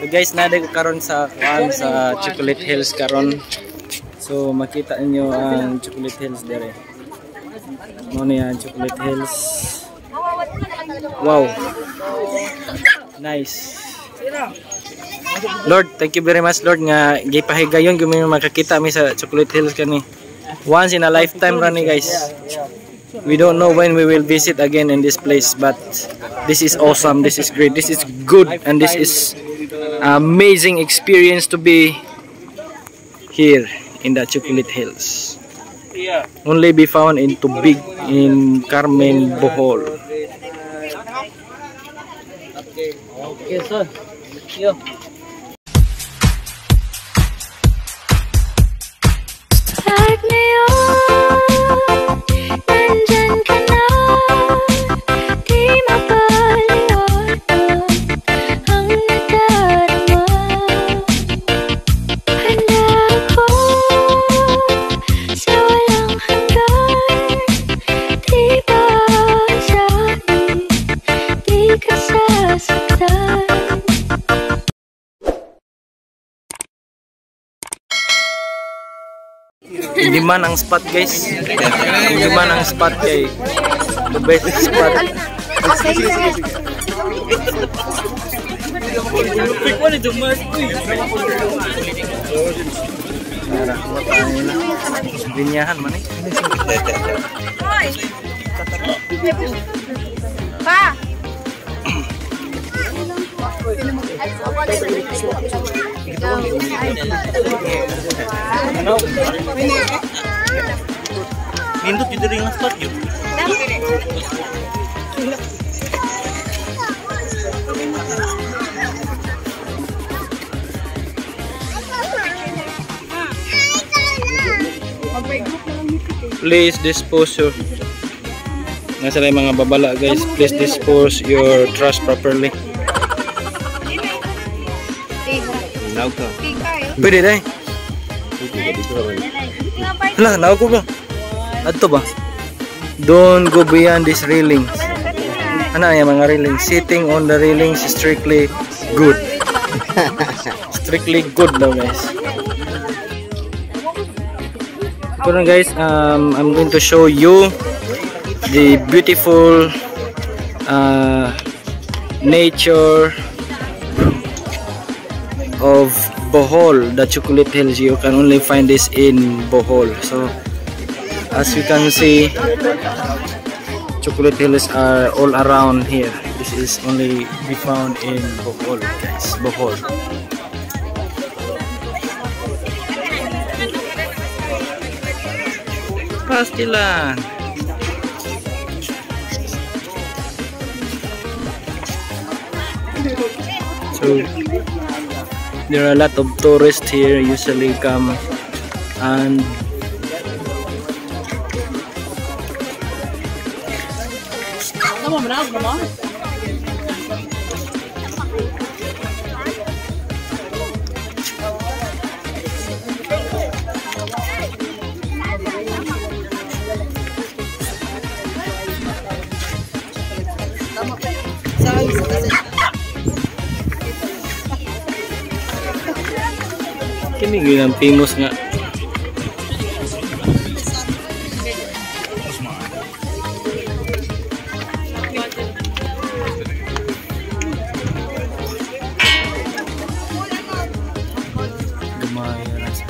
So guys, nade ko karon sa Chocolate Hills karon. So makita niyo ang Chocolate Hills dire. Mo ni ang Chocolate Hills. Wow. Nice. Lord, thank you very much Lord nga gipahigayon gyud mi makakita mi sa Chocolate Hills kani. Once in a lifetime rani guys. We don't know when we will visit again in this place, but this is awesome, this is great, this is good, and this is amazing experience to be here in the Chocolate Hills. Only be found in Tubig in Carmen, Bohol. Okay, sir. Yo. Start me on, nandyan ka na, di mapaliwanag ang nadarama. Handa ako sa walang hanggan, di ba sabi, di ka sasaktan. Hindi man ang spot guys. Hindi man ang spot kay the best spot. Binyahan man eh. Pa. Nindot yung ring ng spot yun. Please dispose your nasa lang mga babala guys. Please dispose your trash properly. Pwede na eh. Hala, nawa ko ba? Ato ba? Don't go beyond these railings. Ano yung mga railings? Sitting on the railings is strictly good. Strictly good daw guys. Pero guys, I'm going to show you the beautiful nature of Bohol, the Chocolate Hills. You can only find this in Bohol. So as you can see, Chocolate Hills are all around here. This is only be found in Bohol guys. Bohol. Pastilan. So there are a lot of tourists here usually come and kini ginang famous nga. Gamay rasa.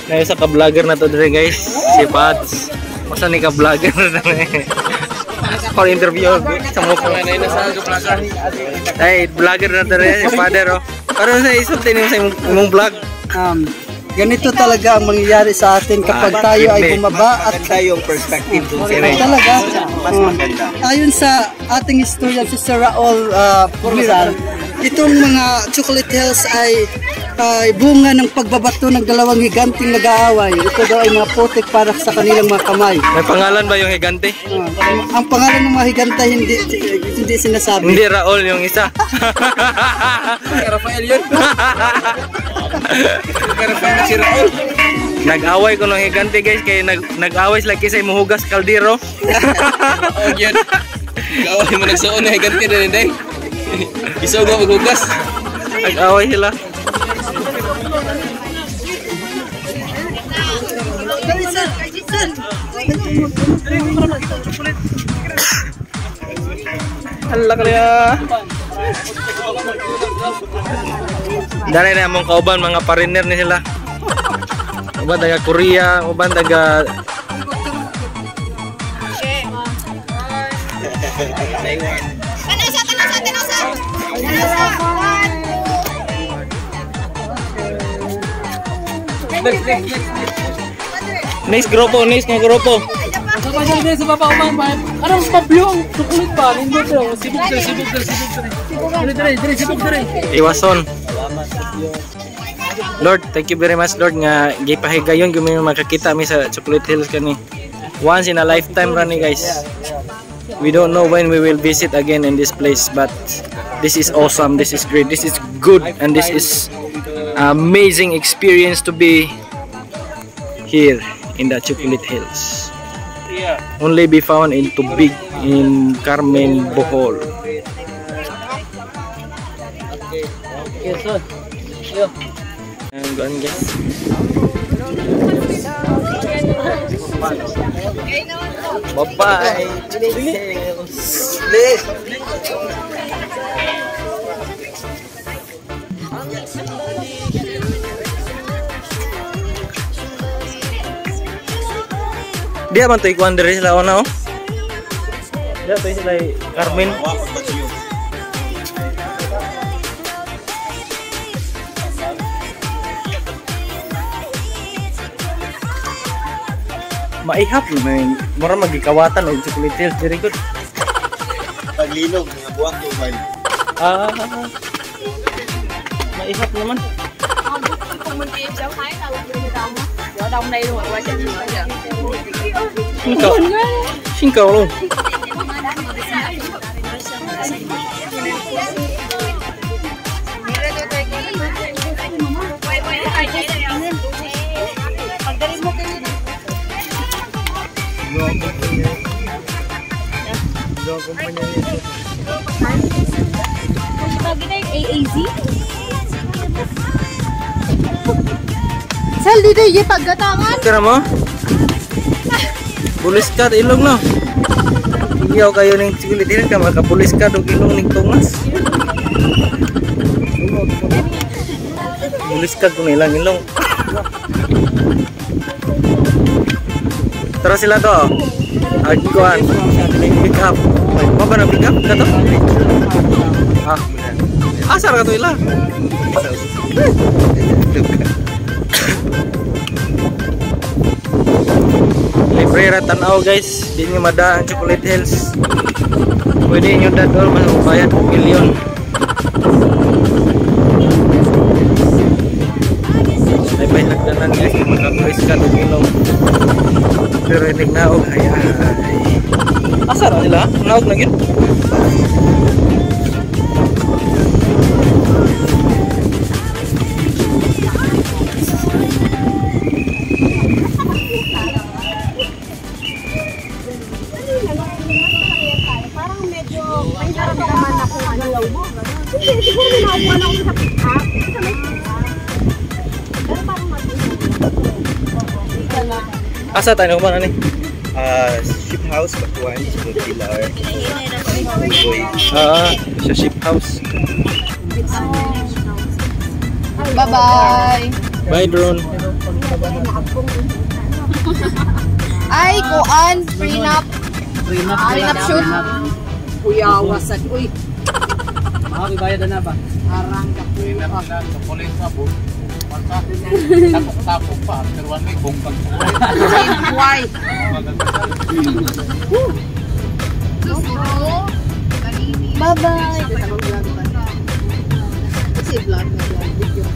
Ngayon sa ka-vlogger na to dire guys, si Pats. Masa ni ka-vlogger na dire. For interview sa mukha na sa vlogger. Ay, vlogger na dire si Father oh. Karon sa isulti nimo sa imong vlog. ganito talaga ang mangyayari sa atin kapag tayo ay bumaba at yung perspective dun talaga. mas maganda. Ayon sa ating historian si Sir Raul Miral, itong mga Chocolate Hills ay bunga ng pagbabato ng dalawang higanting nag-aaway. Ito daw ay mga putik para sa kanilang mga kamay. May pangalan ba yung higante? Ang pangalan ng mga higante hindi sinasabi. Hindi, Raul yung isa. Rafael yun. Rafael si Raul. Nag-away ko ng higante guys, kaya nag-away sila kisay muhugas kaldero. Oh yun. Gawin mo nagsuon na higanti na rin. Isugo maghugas. Nag-away sila. Hala kaya. Dali na among kauban mga pariner ni sila. Uban taga Korea, uban taga Nice grupo, nice nga grupo. Sa sa baba uman ba? Anong pabyo? Sukulit ba? Hindi pero sibuk dire. Iwason. Lord, thank you very much Lord nga gipahigayon gyud mi makakita mi sa Chocolate Hills kani. Once in a lifetime rani guys. We don't know when we will visit again in this place, but this is awesome, this is great, this is good, and this is amazing experience to be here in the Chocolate Hills. Only be found in Tubig in Carmen, Bohol. And gone guys. Bye-bye. Dia man to ikuan diri sila ona oh. Dia to sila Carmen. Maihap naman, mura magikawatan og Chocolate Hills diri gud. Paglinog nga buwak to ba. Maihap naman. Ở đông đây luôn, qua trên bây giờ. Xin cầu luôn. Lagi na yung AAZ. Sal, dito yung paggatangan. Kira mo? Pulis ka ilong no. Iyaw kayo ning Chocolate Hills ka makapulis ka dog ilong ning Tomas. Pulis ka kung ilang ilong. Terus sila to. Agkuan. Pick up. Apa na pick up ka to? Asar ka to ila. Libre ra tanaw guys, di nyo madaan Chocolate Hills. Pwede nyo dadol mas bayad milyon. Ay bay nagdanan guys, makapulis ka ng ilong. Pero hindi naog ay. Asa ra nila? Naog na gyud. Asa tayo ba nani? Ship house Batuan, Smooth Pilar. Sa ship house. Bye-bye. Bye drone. Ay, kuan. Prenup. Prenup shoot. Kuya wasan. Uy. Ibayad na ba? Arang ka po. Chocolate pa po. Tapok pa. Pero one week, bongkang. Why? Bye-bye. Kasi vlog na video.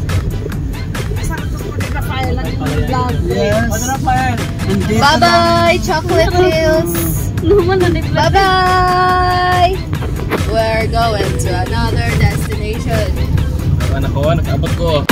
Yes. And dito Bye-bye, Chocolate Hills. Bye-bye. We're going to another destination. Anak ko, nakaabot ko.